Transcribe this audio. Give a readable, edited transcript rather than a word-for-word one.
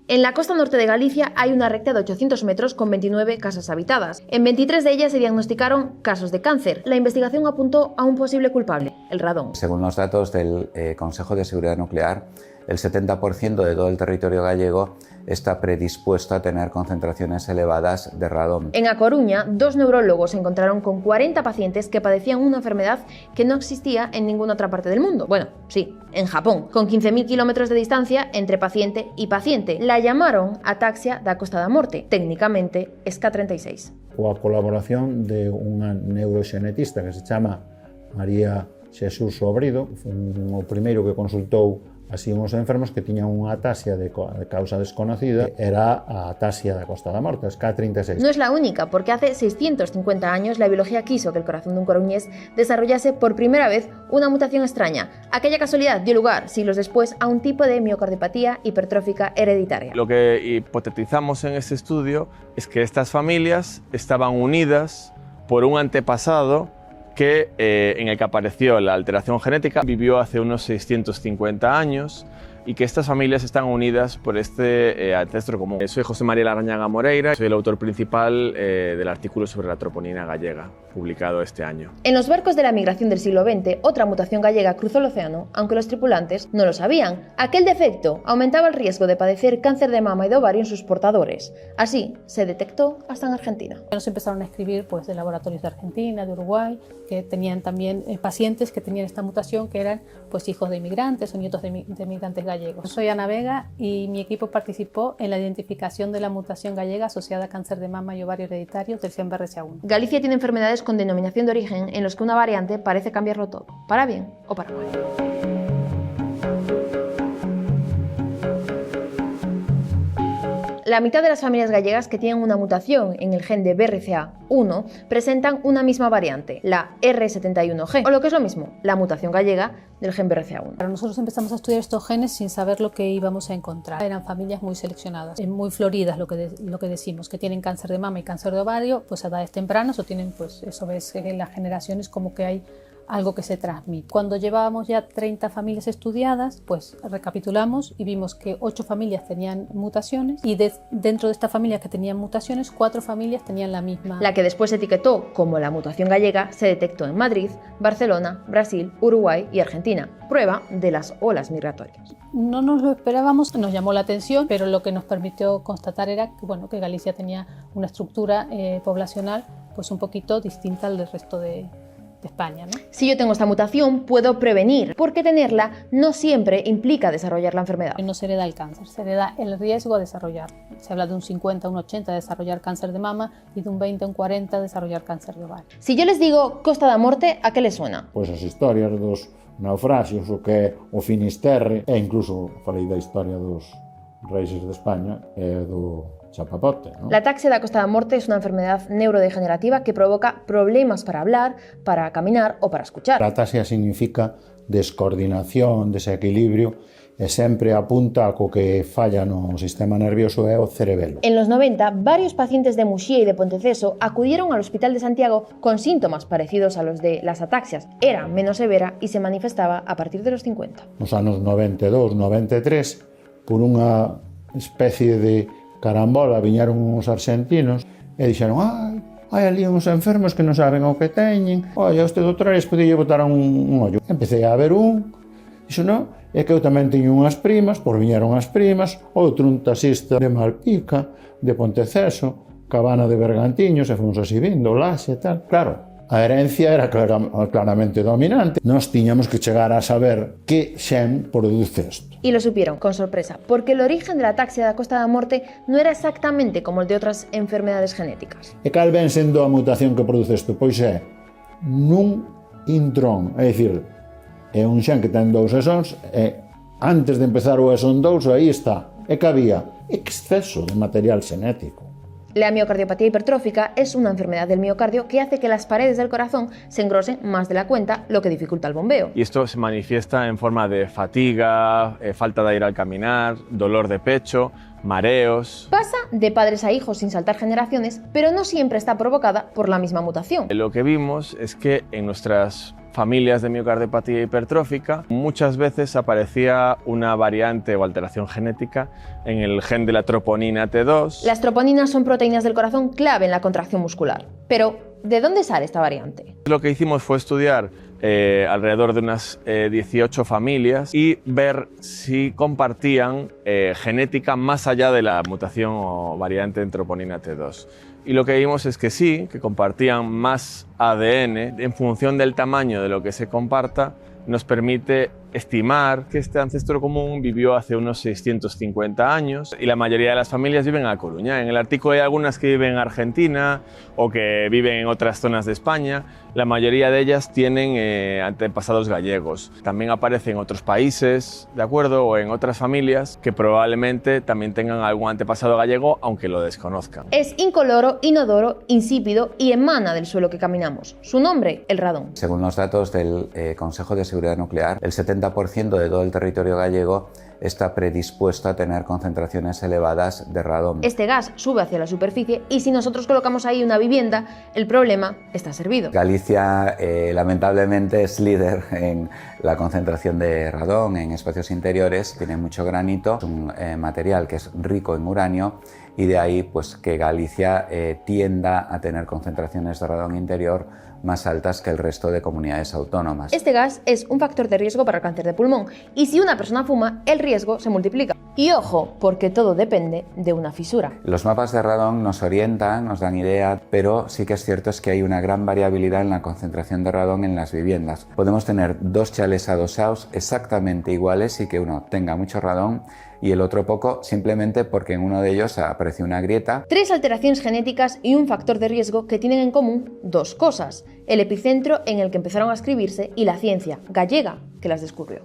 En la costa norte de Galicia hay una recta de 800 metros con 29 casas habitadas. En 23 de ellas se diagnosticaron casos de cáncer. La investigación apuntó a un posible culpable, el radón. Según los datos del Consejo de Seguridad Nuclear, el 70% de todo el territorio gallego está predispuesto a tener concentraciones elevadas de radón. En A Coruña, 2 neurólogos se encontraron con 40 pacientes que padecían una enfermedad que no existía en ninguna otra parte del mundo. Bueno, sí, en Japón, con 15.000 kilómetros de distancia entre paciente y paciente. La llamaron ataxia da Costa da Morte, técnicamente SK36. Coa colaboración de unha neuroxenetista que se chama María Xesús Sobrido, foi o primeiro que consultou así uns enfermos que tiñan unha ataxia de causa desconocida, era a ataxia da Costa da Morte, SK36. No es la única, porque hace 650 años la biología quiso que el corazón de un coruñés desarrollase por primera vez una mutación extraña. Aquella casualidad dio lugar, siglos después, a un tipo de miocardiopatía hipertrófica hereditaria. Lo que hipotetizamos en este estudio es que estas familias estaban unidas por un antepasado que en el que apareció la alteración genética, vivió hace unos 650 años y que estas familias están unidas por este ancestro común. Soy José María Larrañaga Moreira, soy el autor principal del artículo sobre la troponina gallega, publicado este año. En los barcos de la migración del siglo XX, otra mutación gallega cruzó el océano, aunque los tripulantes no lo sabían. Aquel defecto aumentaba el riesgo de padecer cáncer de mama y de ovario en sus portadores. Así, se detectó hasta en Argentina. Nos empezaron a escribir de laboratorios de Argentina, de Uruguay, que tenían también pacientes que tenían esta mutación, que eran hijos de inmigrantes o nietos de inmigrantes gallegos. Soy Ana Vega y mi equipo participó en la identificación de la mutación gallega asociada a cáncer de mama y ovario hereditario del gen BRCA1. Galicia tiene enfermedades con denominación de origen en los que una variante parece cambiarlo todo, para bien o para mal. La mitad de las familias gallegas que tienen una mutación en el gen de BRCA1 presentan una misma variante, la R71G, o lo que es lo mismo, la mutación gallega del gen BRCA1. Nosotros empezamos a estudiar estos genes sin saber lo que íbamos a encontrar. Eran familias muy seleccionadas, muy floridas, lo que decimos, que tienen cáncer de mama y cáncer de ovario pues a edades tempranas, o tienen, eso ves en las generaciones como que hay algo que se transmite. Cuando llevábamos ya 30 familias estudiadas, pues recapitulamos y vimos que 8 familias tenían mutaciones y dentro de estas familias que tenían mutaciones, 4 familias tenían la misma. La que después se etiquetó como la mutación gallega se detectó en Madrid, Barcelona, Brasil, Uruguay y Argentina, prueba de las olas migratorias. No nos lo esperábamos, nos llamó la atención, pero lo que nos permitió constatar era que Galicia tenía una estructura poblacional pues un poquito distinta al del resto de España, ¿no? Si yo tengo esta mutación, puedo prevenir, porque tenerla no siempre implica desarrollar la enfermedad. No se hereda el cáncer, se hereda el riesgo a desarrollar. Se habla de un 50, un 80 de desarrollar cáncer de mama y de un 20, un 40 de desarrollar cáncer de ovario. Si yo les digo Costa da Morte, ¿a qué les suena? Pois as historias dos naufraxios, o que é o Finisterre, e incluso falei da historia dos reis de España e do chapapote, ¿no? La ataxia da Costa da Morte es una enfermedad neurodegenerativa que provoca problemas para hablar, para caminar o para escuchar. A ataxia significa descoordinación, desequilibrio, e sempre apunta a co que falla no sistema nervioso é o cerebelo. En los 90, varios pacientes de Muxía y de Ponteceso acudieron al Hospital de Santiago con síntomas parecidos a los de las ataxias. Era menos severa y se manifestaba a partir de los 50. Nos anos 92, 93, por unha especie de carambola, viñeron uns argentinos e dixeron: hai ali uns enfermos que non saben o que teñen, oi, a este doutor eles podille botar un ollo. Empecé a ver dixo, non, é que eu tamén teño unhas primas, por viñeron as primas, outro un taxista de Malpica, de Ponteceso, Cabana de Bergantiños, e fomos así vindo, Laxe e tal. Claro, a herencia era claramente dominante. Nós tiñamos que chegar a saber que xen produce isto. Y lo supieron, con sorpresa, porque el origen de la ataxia da Costa da Morte no era exactamente como el de otras enfermedades genéticas. E cal ven sendo a mutación que produce isto? Pois é nun intrón, é dicir, é un xen que ten 2 exóns e antes de empezar o exón 2 aí está, é que había exceso de material xenético. La miocardiopatía hipertrófica es una enfermedad del miocardio que hace que las paredes del corazón se engrosen más de la cuenta, lo que dificulta el bombeo. Y esto se manifiesta en forma de fatiga, falta de aire al caminar, dolor de pecho, mareos. Pasa de padres a hijos sin saltar generaciones, pero no siempre está provocada por la misma mutación. Lo que vimos es que en nuestras familias de miocardiopatía hipertrófica muchas veces aparecía una variante o alteración genética en el gen de la troponina T2. Las troponinas son proteínas del corazón clave en la contracción muscular. Pero, ¿de dónde sale esta variante? Lo que hicimos fue estudiar alrededor de unas 18 familias y ver si compartían genética más allá de la mutación o variante en troponina T2. Y lo que vimos es que sí, que compartían más ADN. En función del tamaño de lo que se comparta, nos permite estimar que este ancestro común vivió hace unos 650 años y la mayoría de las familias viven en A Coruña. En el artículo hay algunas que viven en Argentina o que viven en otras zonas de España. La mayoría de ellas tienen antepasados gallegos. También aparecen en otros países, ¿de acuerdo? O en otras familias que probablemente también tengan algún antepasado gallego, aunque lo desconozcan. Es incoloro, inodoro, insípido y emana del suelo que caminamos. Su nombre, el radón. Según los datos del Consejo de Seguridad Nuclear, el 70% de todo el territorio gallego está predispuesto a tener concentraciones elevadas de radón. Este gas sube hacia la superficie y si nosotros colocamos ahí una vivienda, el problema está servido. Galicia lamentablemente es líder en la concentración de radón en espacios interiores, tiene mucho granito, es un material que es rico en uranio y de ahí pues, que Galicia tienda a tener concentraciones de radón interior más altas que el resto de comunidades autónomas. Este gas es un factor de riesgo para el cáncer de pulmón y si una persona fuma, el riesgo se multiplica. Y ojo, porque todo depende de una fisura. Los mapas de radón nos orientan, nos dan idea, pero sí que es cierto es que hay una gran variabilidad en la concentración de radón en las viviendas. Podemos tener dos chalés adosados exactamente iguales y que uno tenga mucho radón y el otro poco, simplemente porque en uno de ellos apareció una grieta. 3 alteraciones genéticas y un factor de riesgo que tienen en común 2 cosas: el epicentro en el que empezaron a escribirse y la ciencia gallega que las descubrió.